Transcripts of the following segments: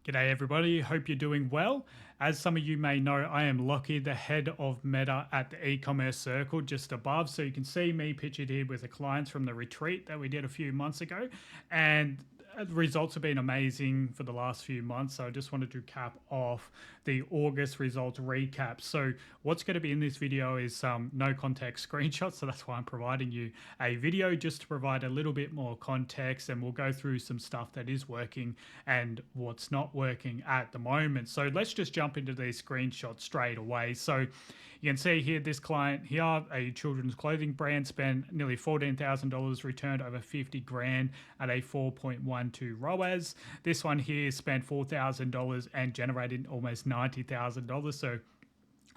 G'day everybody, hope you're doing well. As some of you may know, I am Lockie, the head of Meta at the e-commerce circle just above. So you can see me pictured here with the clients from the retreat that we did a few months ago. And the results have been amazing for the last few months. So I just wanted to cap off the August results recap. So what's going to be in this video is some no context screenshots. So that's why I'm providing you a video just to provide a little bit more context, and we'll go through some stuff that is working and what's not working at the moment. So let's just jump into these screenshots straight away. So you can see here this client here, a children's clothing brand, spent nearly $14,000, returned over 50 grand at a 4.12 ROAS. This one here spent $4,000 and generated almost $90,000. So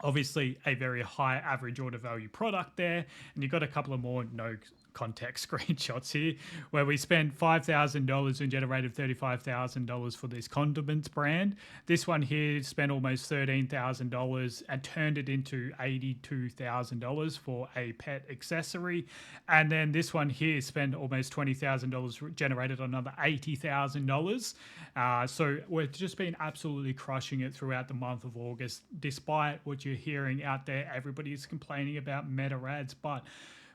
obviously a very high average order value product there. And you've got a couple of more no context screenshots here where we spent $5,000 and generated $35,000 for this condiments brand. This one here spent almost $13,000 and turned it into $82,000 for a pet accessory. And then this one here spent almost $20,000, generated another $80,000. So we've just been absolutely crushing it throughout the month of August, despite what you're hearing out there. Everybody's complaining about Meta ads, but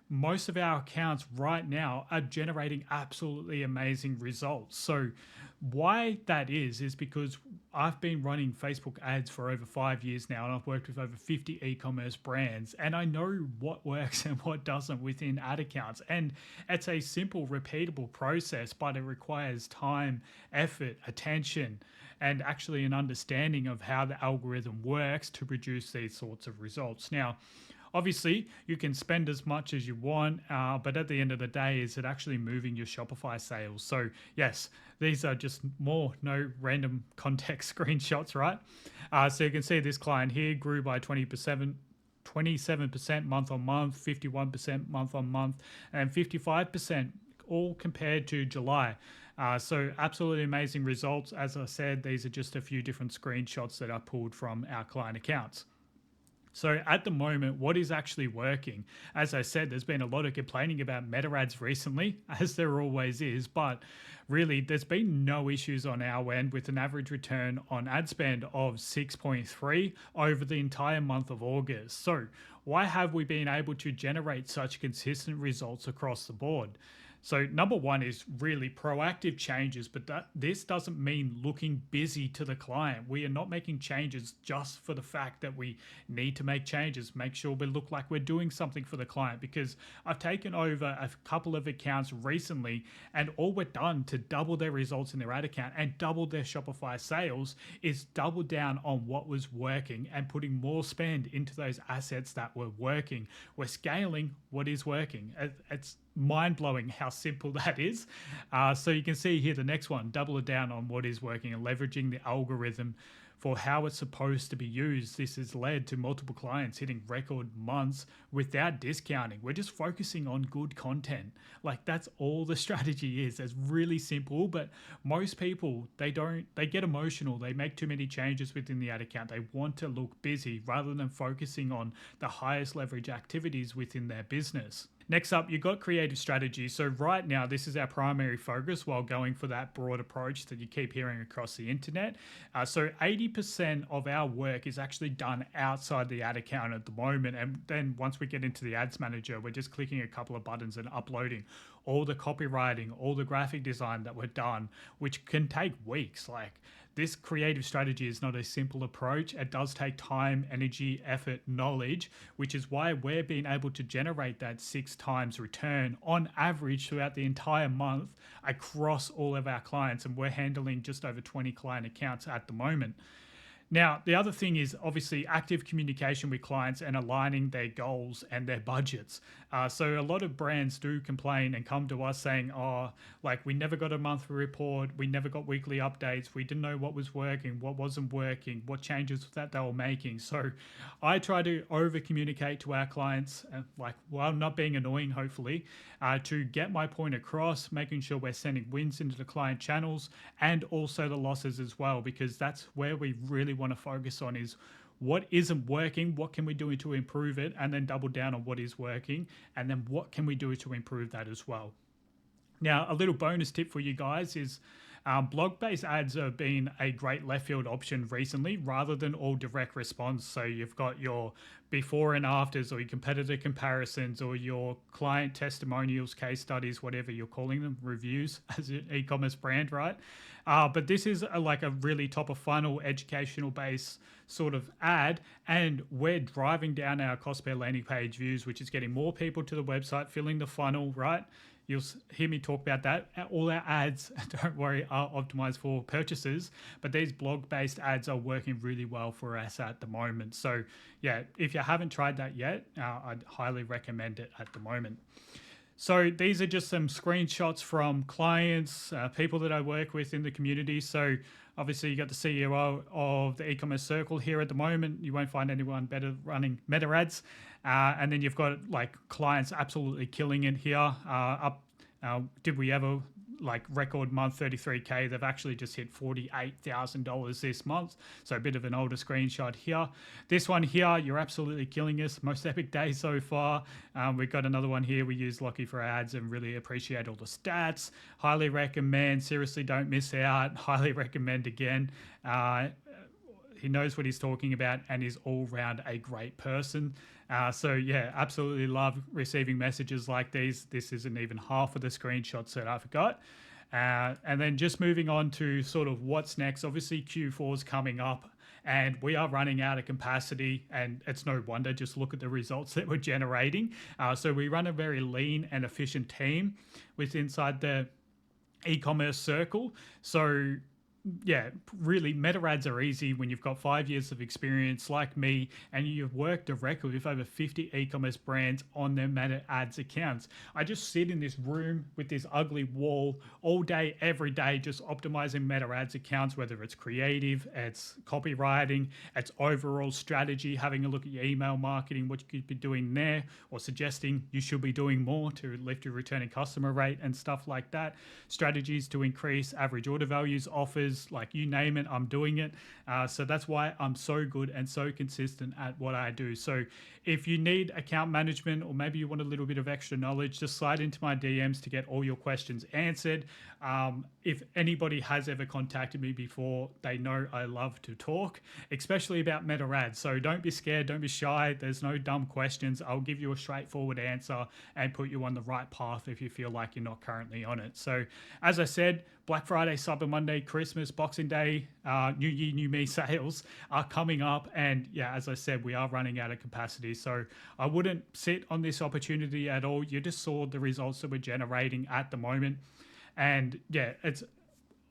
most of our accounts right now are generating absolutely amazing results. So why that is because I've been running Facebook ads for over 5 years now, and I've worked with over 50 e-commerce brands, and I know what works and what doesn't within ad accounts. And it's a simple, repeatable process, but it requires time, effort, attention, and actually an understanding of how the algorithm works to produce these sorts of results. Now, obviously, you can spend as much as you want, but at the end of the day, is it actually moving your Shopify sales? So yes, these are just more no random context screenshots, right? So you can see this client here grew by 27% month on month, 51% month on month, and 55% all compared to July. So absolutely amazing results. As I said, these are just a few different screenshots that I pulled from our client accounts. So at the moment, what is actually working? As I said, there's been a lot of complaining about Meta ads recently, as there always is, but really there's been no issues on our end with an average return on ad spend of 6.3 over the entire month of August. So why have we been able to generate such consistent results across the board? So number one is really proactive changes, but this doesn't mean looking busy to the client. We are not making changes just for the fact that we need to make changes, make sure we look like we're doing something for the client, because I've taken over a couple of accounts recently, and all we're done to double their results in their ad account and double their Shopify sales is double down on what was working and putting more spend into those assets that were working. We're scaling what is working. It's mind-blowing how simple that is. So you can see here the next one, double it down on what is working and leveraging the algorithm for how it's supposed to be used. This has led to multiple clients hitting record months without discounting. We're just focusing on good content. Like, that's all the strategy is. It's really simple, but most people, they get emotional. They make too many changes within the ad account. They want to look busy rather than focusing on the highest leverage activities within their business. Next up, you've got creative strategy. So right now, this is our primary focus while going for that broad approach that you keep hearing across the internet. So 80% of our work is actually done outside the ad account at the moment. And then once we get into the ads manager, we're just clicking a couple of buttons and uploading all the copywriting, all the graphic design that we're done, which can take weeks. Like, this creative strategy is not a simple approach. It does take time, energy, effort, knowledge, which is why we're being able to generate that 6 times return on average throughout the entire month across all of our clients. And we're handling just over 20 client accounts at the moment. Now, the other thing is obviously active communication with clients and aligning their goals and their budgets. So a lot of brands do complain and come to us saying, oh, like, we never got a monthly report, we never got weekly updates, we didn't know what was working, what wasn't working, what changes that they were making. So I try to over communicate to our clients, like, while not being annoying, hopefully, to get my point across, making sure we're sending wins into the client channels and also the losses as well, because that's where we really want to focus on is what isn't working, what can we do to improve it, and then double down on what is working, and then what can we do to improve that as well. Now, a little bonus tip for you guys is Blog-based ads have been a great left field option recently rather than all direct response. So you've got your before and afters or your competitor comparisons or your client testimonials, case studies, whatever you're calling them, reviews as an e-commerce brand, right? But this is like a really top of funnel educational base sort of ad, and we're driving down our cost per landing page views, which is getting more people to the website, filling the funnel, right? You'll hear me talk about that. All our ads, don't worry, are optimized for purchases, but these blog-based ads are working really well for us at the moment. So yeah, if you haven't tried that yet, I'd highly recommend it at the moment. So these are just some screenshots from clients, people that I work with in the community. So obviously you got the CEO of the e-commerce circle here at the moment. You won't find anyone better running meta ads. And then you've got like clients absolutely killing it here. Did we ever like record month 33K? They've actually just hit $48,000 this month. So a bit of an older screenshot here. This one here, you're absolutely killing us. Most epic day so far. We've got another one here. We use Lockie for ads and really appreciate all the stats. Highly recommend. Seriously, don't miss out. Highly recommend again. He knows what he's talking about and is all round a great person. So yeah, absolutely love receiving messages like these. This isn't even half of the screenshots that I've got. And then just moving on to sort of what's next. Obviously Q4 is coming up and we are running out of capacity, and it's no wonder, just look at the results that we're generating. So we run a very lean and efficient team with inside the e-commerce circle. So yeah, really, meta ads are easy when you've got 5 years of experience like me and you've worked directly with over 50 e-commerce brands on their meta ads accounts. I just sit in this room with this ugly wall all day, every day, just optimizing meta ads accounts, whether it's creative, it's copywriting, it's overall strategy, having a look at your email marketing, what you could be doing there, or suggesting you should be doing more to lift your returning customer rate and stuff like that. Strategies to increase average order values, offers, like you name it, I'm doing it. So that's why I'm so good and so consistent at what I do. So if you need account management, or maybe you want a little bit of extra knowledge, just slide into my DMs to get all your questions answered. If anybody has ever contacted me before, they know I love to talk, especially about meta ads. So don't be scared, don't be shy. There's no dumb questions. I'll give you a straightforward answer and put you on the right path if you feel like you're not currently on it. So as I said, Black Friday, Cyber Monday, Christmas, Boxing Day, New Year, New Me sales are coming up. And yeah, as I said, we are running out of capacity. So I wouldn't sit on this opportunity at all. You just saw the results that we're generating at the moment. And yeah, it's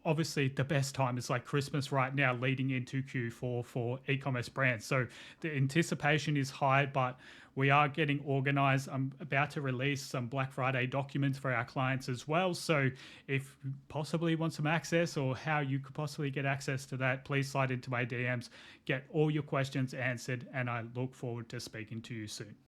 obviously the best time is like Christmas right now leading into Q4 for e-commerce brands. So the anticipation is high, but we are getting organized. I'm about to release some Black Friday documents for our clients as well. So if you possibly want some access or how you could possibly get access to that, please slide into my DMs, get all your questions answered, and I look forward to speaking to you soon.